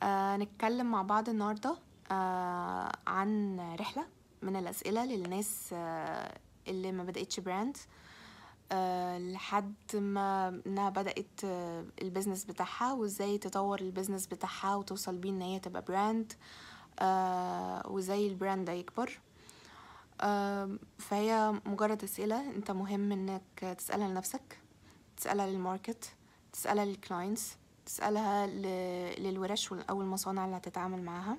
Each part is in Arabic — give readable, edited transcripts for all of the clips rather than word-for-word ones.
نتكلم مع بعض النهاردة عن رحلة من الأسئلة للناس اللي ما بدأتش براند لحد ما انها بدأت البيزنس بتاعها وازاي تطور البيزنس بتاعها وتوصل بيه ان هي تبقى براند وازاي البراند ده يكبر. فهي مجرد أسئلة انت مهم انك تسألها لنفسك، تسألها للماركت، تسألها للكلاينتس، تسألها للورش أو المصانع اللي هتتعامل معاها،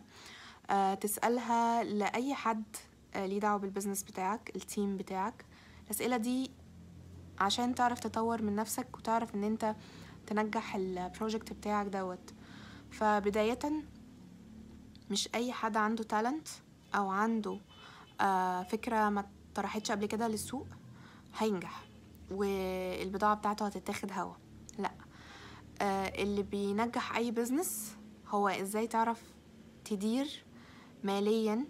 تسألها لأي حد ليه دعوة بالبزنس بتاعك، التيم بتاعك. الأسئلة دي عشان تعرف تطور من نفسك وتعرف ان انت تنجح البروجكت بتاعك دوت. فبداية مش أي حد عنده تالنت أو عنده فكرة ما طرحتش قبل كده للسوق هينجح والبضاعة بتاعته هتتاخد هوا. لا، اللي بينجح أي بزنس هو إزاي تعرف تدير ماليا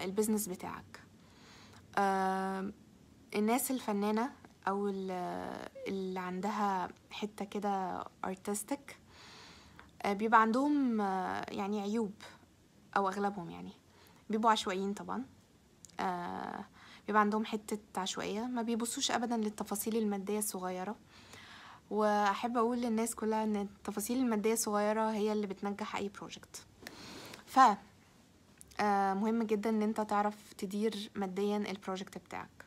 البزنس بتاعك. الناس الفنانة أو اللي عندها حتة كده artistic بيبقى عندهم يعني عيوب، أو أغلبهم يعني بيبقوا عشوائيين طبعا. بيبقى عندهم حتة عشوائية، ما بيبصوش أبدا للتفاصيل المادية الصغيرة. وأحب أقول للناس كلها أن التفاصيل المادية الصغيرة هي اللي بتنجح أي بروجكت. ف مهم جدا ان انت تعرف تدير ماديا البروجكت بتاعك.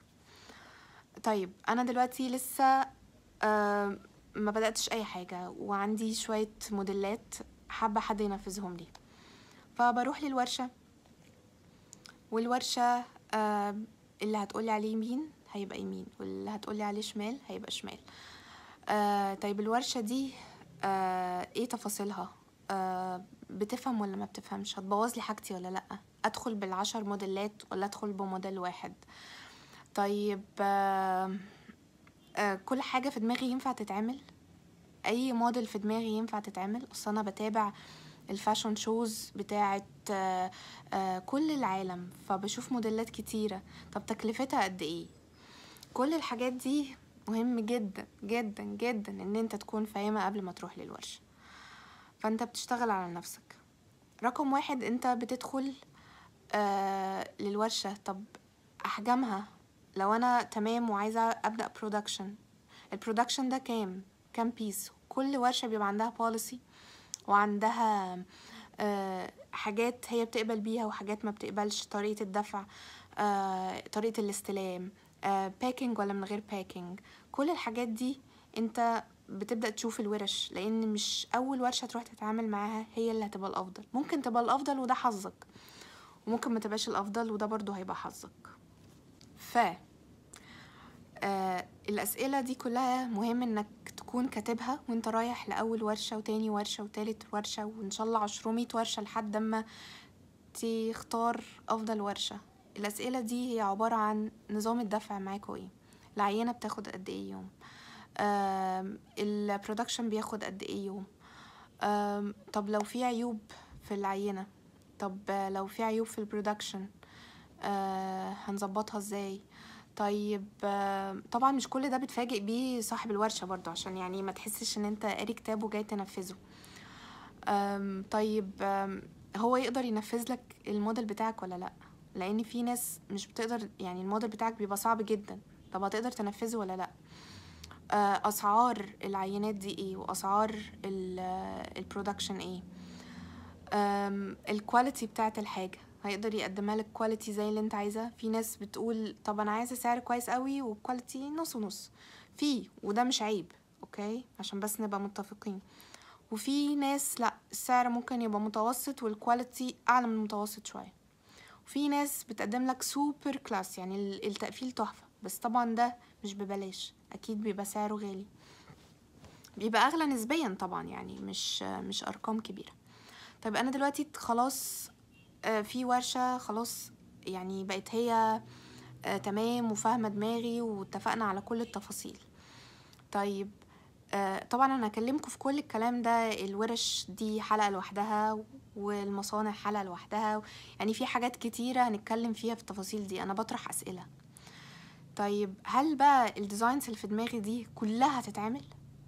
طيب انا دلوقتي لسه ما بدأتش اي حاجة وعندي شوية موديلات حابة حد ينفذهم لي، فبروح للورشة، والورشة اللي هتقولي عليه يمين هيبقى يمين، واللي هتقولي عليه شمال هيبقى شمال. طيب الورشة دي ايه تفاصيلها؟ بتفهم ولا ما بتفهمش؟ هتبوظ لي حاجتي ولا لأ؟ ادخل بال10 موديلات ولا ادخل بموديل واحد؟ طيب كل حاجة في دماغي ينفع تتعمل؟ اي موديل في دماغي ينفع تتعمل؟ اصلا انا بتابع الفاشن شوز بتاعت كل العالم، فبشوف موديلات كتيرة. طب تكلفتها قد ايه؟ كل الحاجات دي مهم جدا جدا جدا ان انت تكون فاهمة قبل ما تروح للورشة. فانت بتشتغل على نفسك. رقم 1، انت بتدخل للورشة. طب احجامها، لو انا تمام وعايزة ابدأ برودكشن، البرودكشن ده كام بيس؟ كل ورشة بيبقى عندها بوليسي وعندها حاجات هي بتقبل بيها وحاجات ما بتقبلش، طريقة الدفع، طريقة الاستلام، باكينج ولا من غير باكينج. كل الحاجات دي انت بتبدأ تشوف الورش، لان مش اول ورشة تروح تتعامل معاها هي اللي هتبقى الافضل. ممكن تبقى الافضل وده حظك، وممكن ما تبقاش الافضل وده برضو هيبقى حظك. الأسئلة دي كلها مهم انك تكون كاتبها وانت رايح لأول ورشة وتاني ورشة وتالت ورشة وان شاء الله 200 ورشة لحد ما تختار أفضل ورشة. الأسئلة دي هي عبارة عن نظام الدفع معاكوا ايه، العينة بتاخد قد ايه يوم، البرودكشن بياخد قد ايه يوم، طب لو في عيوب في العينة، طب لو في عيوب في البرودكشن هنظبطها ازاي. طيب طبعا مش كل ده بتفاجئ بيه صاحب الورشة برضو، عشان يعني ما تحسش ان انت قاري كتاب وجاي تنفذه. طيب هو يقدر ينفذ لك الموديل بتاعك ولا لا؟ لان في ناس مش بتقدر، يعني الموديل بتاعك بيبقى صعب جدا، طب هتقدر تنفذه ولا لا؟ اسعار العينات دي ايه، واسعار البرودكشن ايه، الكواليتي بتاعت الحاجة هيقدر يقدمها لك كواليتي زي اللي انت عايزة. في ناس بتقول طب انا عايزة سعر كويس قوي وكواليتي نص نص، وده مش عيب، اوكي، عشان بس نبقى متفقين. وفي ناس لا، السعر ممكن يبقى متوسط والكواليتي اعلى من المتوسط شوية. وفي ناس بتقدم لك سوبر كلاس، يعني التقفيل تحفة، بس طبعا ده مش ببلاش، اكيد بيبقى سعره غالي، بيبقى اغلى نسبيا طبعا، يعني مش ارقام كبيرة. طيب انا دلوقتي خلاص في ورشة خلاص، يعني بقت هي تمام وفاهمة دماغي واتفقنا على كل التفاصيل. طيب طبعا انا هكلمكم في كل الكلام ده، الورش دي حلقة لوحدها والمصانع حلقة لوحدها، يعني في حاجات كتيرة هنتكلم فيها في التفاصيل دي، انا بطرح اسئلة. طيب هل بقى الديزاينز اللي في دماغي دي كلها هتتعمل؟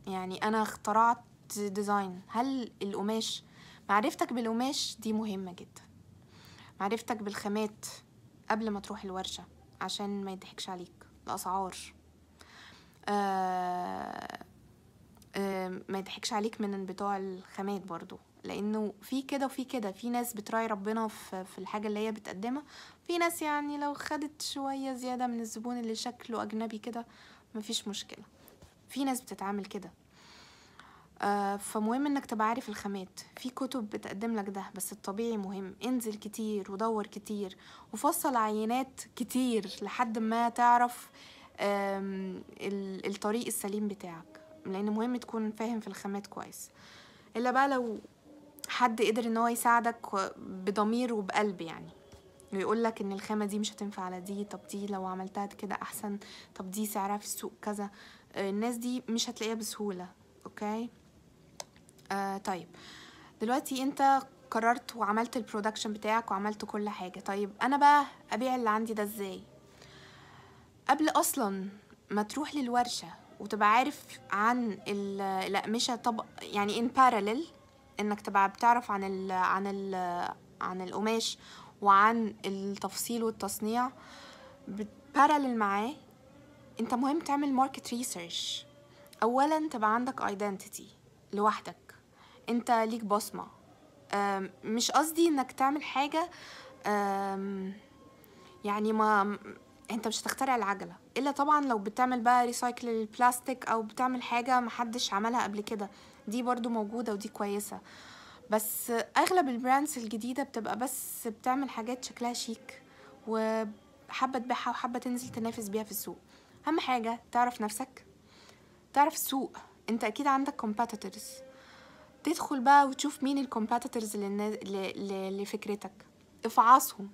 يعني انا اخترعت ديزاين، هل القماش معرفتك بالقماش دي مهمة جدا، معرفتك بالخامات قبل ما تروح الورشة عشان ما يضحكش عليك الأسعار، ما يضحكش عليك من بتوع الخامات برضو، لانه في كده وفي كده، في ناس بتراعي ربنا في الحاجة اللي هي بتقدمها، في ناس يعني لو خدت شوية زيادة من الزبون اللي شكله أجنبي كده مفيش مشكلة، في ناس بتتعامل كده. فمهم انك تبقى عارف الخامات، في كتب بتقدم لك ده، بس الطبيعي مهم انزل كتير ودور كتير وفصل عينات كتير لحد ما تعرف الطريق السليم بتاعك، لان مهم تكون فاهم في الخامات كويس. الا بقى لو حد قدر ان هو يساعدك بضمير وبقلب، يعني ويقول لك ان الخامه دي مش هتنفع على دي، طب دي لو عملتها كده احسن، طب دي سعرها في السوق كذا، الناس دي مش هتلاقيها بسهوله. اوكي. طيب دلوقتي انت قررت وعملت البرودكشن بتاعك وعملت كل حاجة، طيب انا بقى ابيع اللي عندي ده ازاي؟ قبل اصلا ما تروح للورشة وتبقى عارف عن الأقمشة، طب يعني in parallel انك تبقى بتعرف عن القماش وعن التفصيل والتصنيع بارالل معاه، انت مهم تعمل ماركت ريسيرش. اولا تبقى عندك ايدنتيتي لوحدك، انت ليك بصمة. مش قصدي انك تعمل حاجة يعني ما انت مش هتخترع العجلة، الا طبعا لو بتعمل بقى ريسايكل البلاستيك او بتعمل حاجة محدش عملها قبل كده، دي برضو موجودة ودي كويسة. بس اغلب البراندز الجديدة بتبقى بس بتعمل حاجات شكلها شيك وحابة تبيعها وحابة تنزل تنافس بيها في السوق. اهم حاجة تعرف نفسك، تعرف السوق، انت اكيد عندك competitors، تدخل بقى وتشوف مين الكومباتيتورز لفكرتك، افعصهم.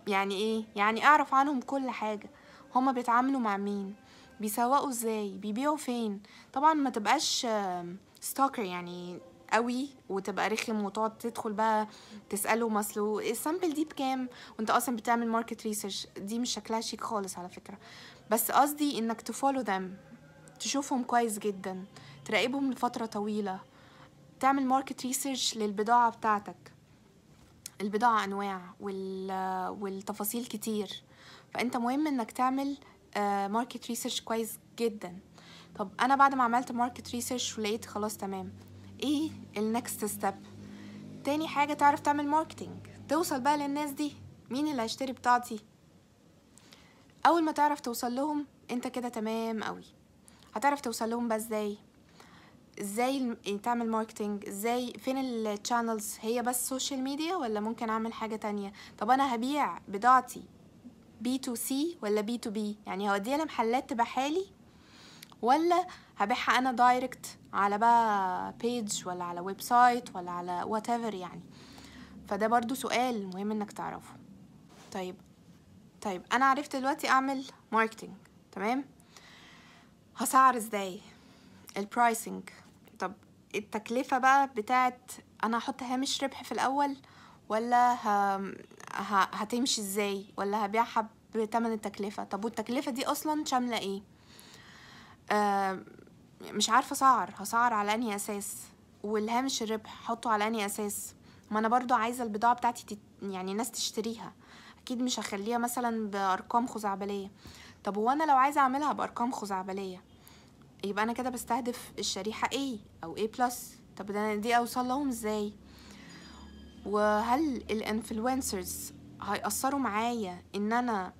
يعني ايه؟ يعني اعرف عنهم كل حاجة، هما بيتعاملوا مع مين، بيسوقوا ازاي، بيبيعوا فين. طبعا ما تبقاش ستوكر يعني قوي وتبقى رخم وتقعد تدخل بقى تسأله مثله السامبل دي بكام وانت اصلا بتعمل ماركت ريسيرش، دي مش شكلها شيك خالص على فكرة. بس قصدي انك تفولو ذم، تشوفهم كويس جدا، تراقبهم لفترة طويلة، تعمل ماركت ريسيرش للبضاعة بتاعتك. البضاعة أنواع والتفاصيل كتير، فأنت مهم إنك تعمل ماركت ريسيرش كويس جدا. طب أنا بعد ما عملت ماركت ريسيرش ولقيت خلاص تمام، إيه النكست ستيب؟ تاني حاجة تعرف تعمل ماركتينج، توصل بقى للناس دي، مين اللي هيشتري بضاعتي. أول ما تعرف توصل لهم أنت كده تمام قوي. هتعرف توصل لهم بقى ازاي تعمل ماركتينج، ازاي، فين الشانلز، هي بس سوشيال ميديا ولا ممكن اعمل حاجة تانية؟ طب انا هبيع بضاعتي B2C ولا B2B، يعني هوديها لمحلات تبقى حالي ولا هبيعها انا دايركت على بقى بيج ولا على ويب سايت ولا على whatever يعني. فده برضو سؤال مهم انك تعرفه. طيب انا عرفت دلوقتي اعمل ماركتينج، تمام، هسعر ازاي؟ البرايسنج، طب التكلفة بقى بتاعت انا هحط هامش ربح في الاول ولا هتمشي ازاي، ولا هبيعها بتمن التكلفة؟ طب والتكلفة دي اصلا شاملة ايه؟ مش عارفة هسعر على انهي اساس، والهامش الربح حطه على انهي اساس؟ ما انا برضو عايزة البضاعة بتاعتي يعني ناس تشتريها، اكيد مش هخليها مثلا بارقام خزعبلية. طب وانا لو عايزة اعملها بارقام خزعبلية يبقى انا كده بستهدف الشريحة A او A+، طب دي اوصل لهم ازاي؟ وهل الانفلونسرز هيأثروا معايا ان انا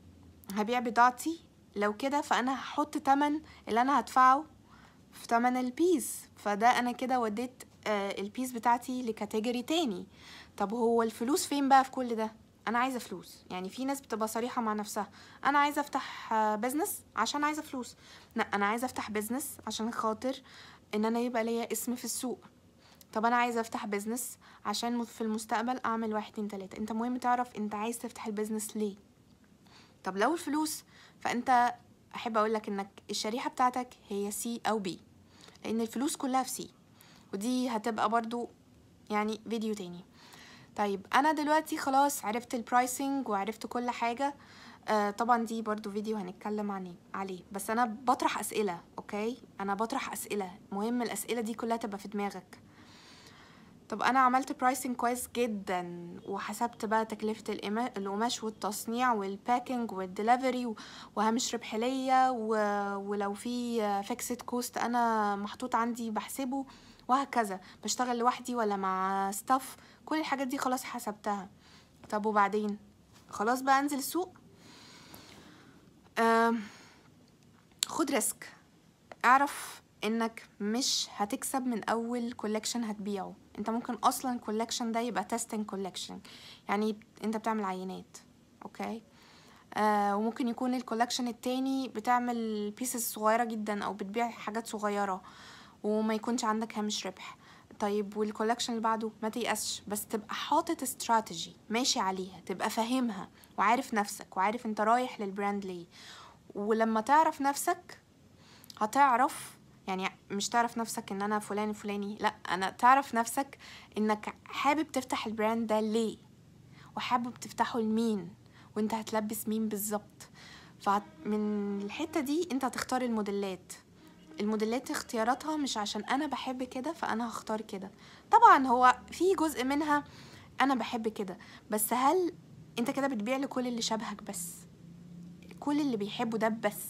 هبيع بضاعتي؟ لو كده فانا هحط تمن اللي انا هدفعه في تمن البيس، فده انا كده وديت البيس بتاعتي لكاتيجوري تاني. طب هو الفلوس فين بقى في كل ده؟ انا عايزه فلوس. يعني في ناس بتبقى صريحه مع نفسها، انا عايزه افتح بزنس عشان عايزه فلوس. لا، انا عايزه افتح بزنس عشان خاطر ان انا يبقى ليا اسم في السوق. طب انا عايزه افتح بزنس عشان في المستقبل اعمل 1 2 3. انت مهم تعرف انت عايز تفتح البزنس ليه. طب لو الفلوس، فانت احب اقولك انك الشريحه بتاعتك هي C او B، لان الفلوس كلها في C، ودي هتبقى برضو يعني فيديو تاني. طيب انا دلوقتي خلاص عرفت البرايسنج وعرفت كل حاجة. طبعا دي برضو فيديو هنتكلم عليه، بس انا بطرح اسئلة. اوكي، انا بطرح اسئلة، مهم الاسئلة دي كلها تبقى في دماغك. طب انا عملت برايسنج كويس جدا وحسبت بقى تكلفة القماش والتصنيع والباكينج والدليفري وهامش ربح ليا ولو في فيكسد كوست انا محطوط عندي بحسبه وهكذا، بشتغل لوحدي ولا مع ستاف، كل الحاجات دي خلاص حسبتها. طب وبعدين خلاص بقى انزل السوق. خد ريسك، اعرف انك مش هتكسب من اول كولكشن هتبيعه، انت ممكن اصلا الكولكشن ده يبقى تيستنج كولكشن، يعني انت بتعمل عينات، اوكي. وممكن يكون الكولكشن التاني بتعمل بيسز صغيرة جدا او بتبيع حاجات صغيرة وما يكونش عندك هامش ربح. طيب والكولكشن اللي بعده ما تيأسش، بس تبقى حاطط استراتيجي ماشي عليها، تبقى فاهمها وعارف نفسك وعارف انت رايح للبراند ليه. ولما تعرف نفسك هتعرف، يعني مش تعرف نفسك ان انا فلان الفلاني، لا، انا تعرف نفسك انك حابب تفتح البراند ده ليه وحابب تفتحه لمين وانت هتلبس مين بالظبط. فمن الحتة دي انت هتختار الموديلات اختياراتها مش عشان انا بحب كده فانا هختار كده. طبعا هو في جزء منها انا بحب كده، بس هل انت كده بتبيع لكل اللي شبهك بس، كل اللي بيحبوا ده بس؟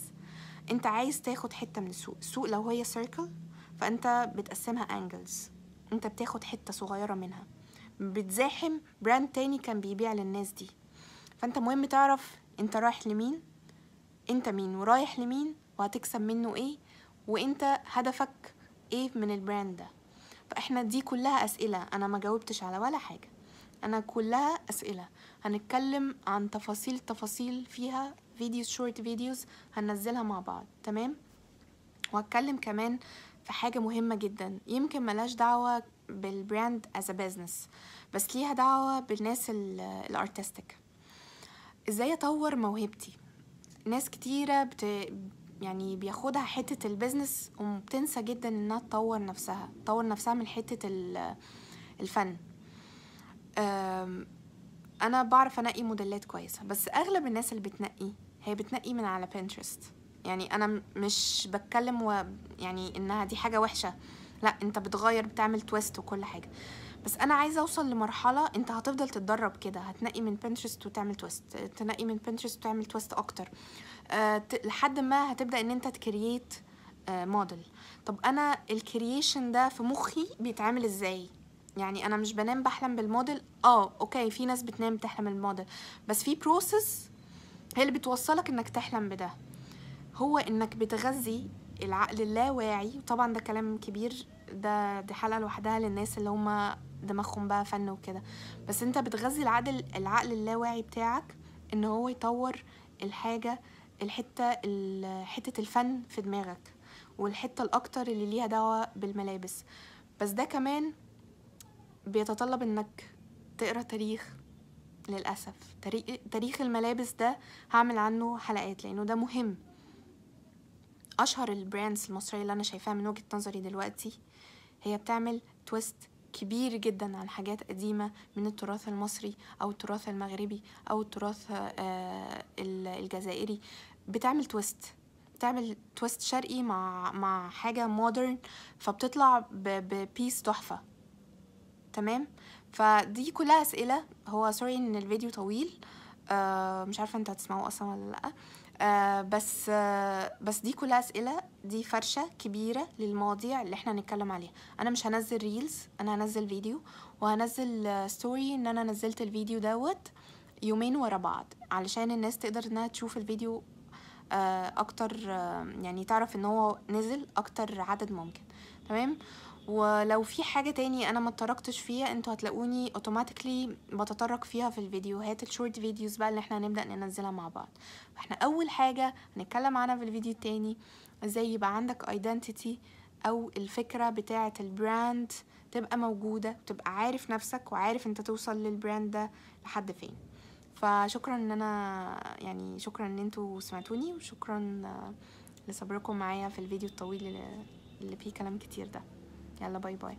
انت عايز تاخد حتة من السوق لو هي سيركل فانت بتقسمها انجلز، انت بتاخد حتة صغيرة منها، بتزاحم براند تاني كان بيبيع للناس دي. فانت مهم تعرف انت رايح لمين، انت مين ورايح لمين وهتكسب منه ايه، وانت هدفك ايه من البراند ده. فاحنا دي كلها اسئلة، انا ما جاوبتش على ولا حاجة، انا كلها اسئلة. هنتكلم عن تفاصيل فيها فيديوز، شورت فيديوز هننزلها مع بعض، تمام. وهتكلم كمان في حاجة مهمة جدا يمكن ملاش دعوة بالبراند as a business بس ليها دعوة بالناس الارتستيك. ازاي اطور موهبتي؟ ناس كتيرة يعني بياخدها حتة البيزنس وبتنسى جدا انها تطور نفسها من حتة الفن. انا بعرف انقي موديلات كويسة، بس اغلب الناس اللي بتنقي هي بتنقي من على بنترست. يعني انا مش بتكلم يعني انها دي حاجة وحشة، لا، انت بتغير بتعمل تويست وكل حاجة، بس انا عايزة اوصل لمرحلة انت هتفضل تتدرب كده، هتنقي من بنترست وتعمل تويست، تنقي من بنترست وتعمل تويست اكتر، لحد ما هتبدأ ان انت تكرييت موديل. طب انا الكرييشن ده في مخي بيتعمل ازاي؟ يعني انا مش بنام بحلم بالموديل، اوكي، في ناس بتنام تحلم بالموديل، بس في بروسس هي اللي بتوصلك انك تحلم بده، هو انك بتغذي العقل اللاواعي. وطبعا ده كلام كبير، دي حلقة لوحدها للناس اللي هما دماغهم بقى فن وكده، بس انت بتغذي العقل اللاواعي بتاعك ان هو يطور الحاجة، حتة الفن في دماغك، والحتة الاكتر اللي ليها دعوة بالملابس. بس ده كمان بيتطلب انك تقرأ تاريخ، للأسف تاريخ الملابس ده هعمل عنه حلقات لأنه ده مهم. أشهر البراندز المصرية اللي أنا شايفاها من وجهة نظري دلوقتي هي بتعمل تويست كبير جدا عن حاجات قديمة من التراث المصري أو التراث المغربي أو التراث الجزائري، بتعمل تويست شرقي مع حاجة مودرن، فبتطلع ببيس تحفة، تمام. فدي كلها اسئله، هو سوري ان الفيديو طويل، مش عارفه انت هتسمعوه اصلا ولا لا، بس دي كلها اسئله، دي فرشه كبيره للمواضيع اللي احنا هنتكلم عليها. انا مش هنزل ريلز، انا هنزل فيديو وهنزل ستوري ان انا نزلت الفيديو دوت يومين ورا بعض علشان الناس تقدر انها تشوف الفيديو اكتر، يعني تعرف ان هو نزل اكتر عدد ممكن، تمام. ولو في حاجة تاني انا ما اتطرقتش فيها انتوا هتلاقوني اوتوماتيكلي بتطرق فيها في الفيديوهات الشورت فيديوز بقى اللي احنا هنبدأ ننزلها مع بعض. فاحنا اول حاجة هنتكلم عنها في الفيديو التاني ازاي يبقى عندك ايدنتيتي او الفكرة بتاعة البراند تبقى موجودة، تبقى عارف نفسك وعارف انت توصل للبراند ده لحد فين. فشكرا ان انا يعني شكرا ان انتوا سمعتوني، وشكرا لصبركم معايا في الفيديو الطويل اللي فيه كلام كتير ده. يلا باي باي.